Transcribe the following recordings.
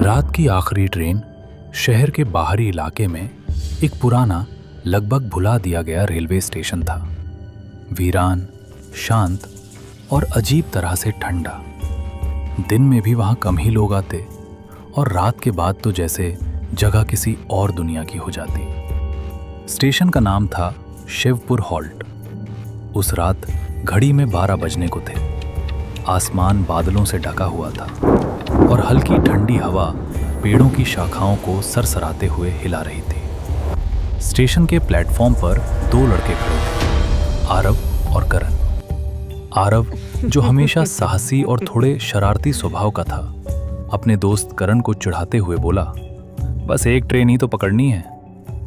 रात की आखिरी ट्रेन शहर के बाहरी इलाके में एक पुराना, लगभग भुला दिया गया रेलवे स्टेशन था। वीरान, शांत और अजीब तरह से ठंडा। दिन में भी वहां कम ही लोग आते और रात के बाद तो जैसे जगह किसी और दुनिया की हो जाती। स्टेशन का नाम था शिवपुर हॉल्ट। उस रात घड़ी में 12 बजने को थे। आसमान बादलों से ढका हुआ था और हल्की ठंडी हवा पेड़ों की शाखाओं को सरसराते हुए हिला रही थी। स्टेशन के प्लेटफॉर्म पर 2 लड़के खड़े थे, आरव और करण। आरव, जो हमेशा साहसी और थोड़े शरारती स्वभाव का था, अपने दोस्त करण को चिढ़ाते हुए बोला, बस एक ट्रेन ही तो पकड़नी है,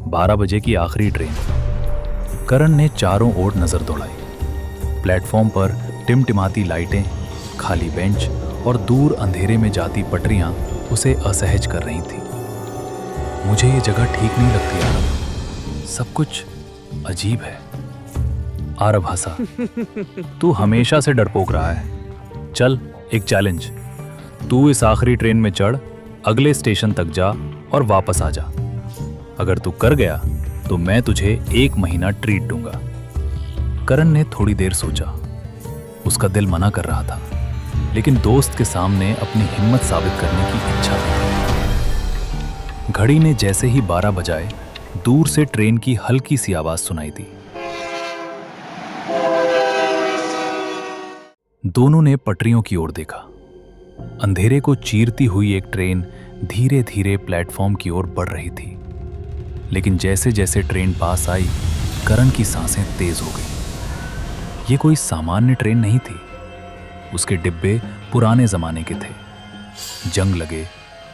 12 बजे की आखिरी ट्रेन। करण ने चारों ओर नजर दौड़ाई। प्लेटफॉर्म पर टिमटिमाती लाइटें, खाली बेंच और दूर अंधेरे में जाती पटरियां उसे असहज कर रही थी। मुझे ये जगह ठीक नहीं लगती आरव, सब कुछ अजीब है। आरव हंसा, तू हमेशा से डरपोक रहा है। चल, एक चैलेंज। तू इस आखिरी ट्रेन में चढ़, अगले स्टेशन तक जा और वापस आ जा। अगर तू कर गया तो मैं तुझे 1 महीना ट्रीट दूंगा। करण ने थोड़ी देर सोचा। उसका दिल मना कर रहा था, लेकिन दोस्त के सामने अपनी हिम्मत साबित करने की इच्छा थी। घड़ी ने जैसे ही 12 बजाए, दूर से ट्रेन की हल्की सी आवाज सुनाई दी। दोनों ने पटरियों की ओर देखा। अंधेरे को चीरती हुई एक ट्रेन धीरे धीरे प्लेटफॉर्म की ओर बढ़ रही थी। लेकिन जैसे जैसे ट्रेन पास आई, करण की सांसें तेज हो गई। ये कोई सामान्य ट्रेन नहीं थी। उसके डिब्बे पुराने जमाने के थे, जंग लगे,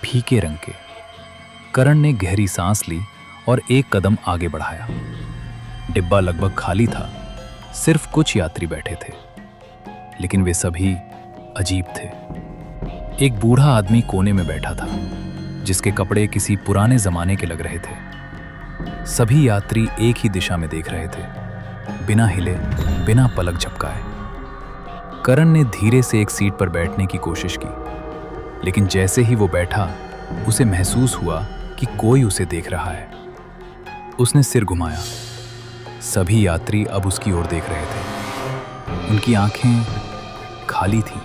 फीके रंग के। करण ने गहरी सांस ली और एक कदम आगे बढ़ाया। डिब्बा लगभग खाली था, सिर्फ कुछ यात्री बैठे थे, लेकिन वे सभी अजीब थे। एक बूढ़ा आदमी कोने में बैठा था, जिसके कपड़े किसी पुराने जमाने के लग रहे थे। सभी यात्री एक ही दिशा में देख रहे थे, बिना हिले, बिना पलक झपकाए। करण ने धीरे से एक सीट पर बैठने की कोशिश की, लेकिन जैसे ही वो बैठा, उसे महसूस हुआ कि कोई उसे देख रहा है। उसने सिर घुमाया। सभी यात्री अब उसकी ओर देख रहे थे। उनकी आंखें खाली थीं,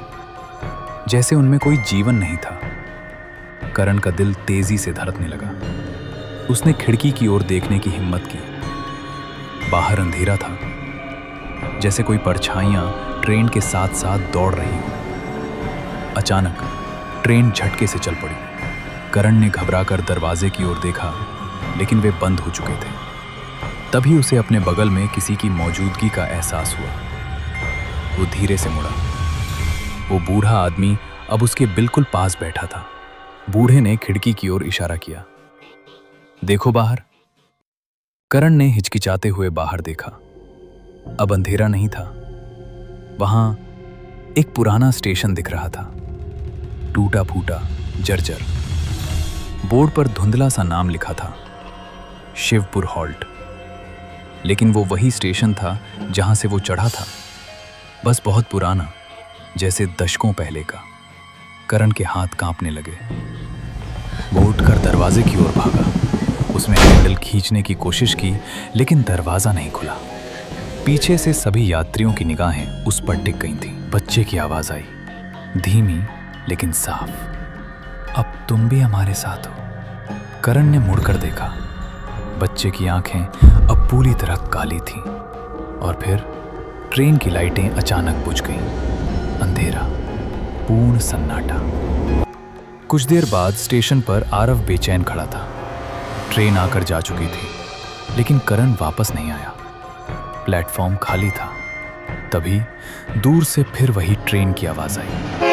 जैसे उनमें कोई जीवन नहीं था। करण का दिल तेजी से धड़कने लगा। उसने खिड़की की ओर देखने की हिम्मत की। बाहर अंधेरा था, जैसे कोई परछाइयां ट्रेन के साथ साथ दौड़ रही हो। अचानक ट्रेन झटके से चल पड़ी। करण ने घबराकर दरवाजे की ओर देखा, लेकिन वे बंद हो चुके थे। तभी उसे अपने बगल में किसी की मौजूदगी का एहसास हुआ। वो धीरे से मुड़ा। वो बूढ़ा आदमी अब उसके बिल्कुल पास बैठा था। बूढ़े ने खिड़की की ओर इशारा किया, देखो बाहर। करण ने हिचकिचाते हुए बाहर देखा। अब अंधेरा नहीं था। वहां एक पुराना स्टेशन दिख रहा था, टूटा फूटा, जर्जर। बोर्ड पर धुंधला सा नाम लिखा था, शिवपुर हॉल्ट। लेकिन वो वही स्टेशन था जहां से वो चढ़ा था, बस बहुत पुराना, जैसे दशकों पहले का। करण के हाथ कांपने लगे। वो उठकर दरवाजे की ओर भागा। उसने हैंडल खींचने की कोशिश की, लेकिन दरवाजा नहीं खुला। पीछे से सभी यात्रियों की निगाहें उस पर टिक गई थीं। बच्चे की आवाज आई, धीमी लेकिन साफ, अब तुम भी हमारे साथ हो। करण ने मुड़कर देखा। बच्चे की आंखें अब पूरी तरह काली थीं। और फिर ट्रेन की लाइटें अचानक बुझ गईं। अंधेरा, पूर्ण सन्नाटा। कुछ देर बाद स्टेशन पर आरव बेचैन खड़ा था। ट्रेन आकर जा चुकी थी, लेकिन करण वापस नहीं आया। प्लेटफॉर्म खाली था। तभी दूर से फिर वही ट्रेन की आवाज आई।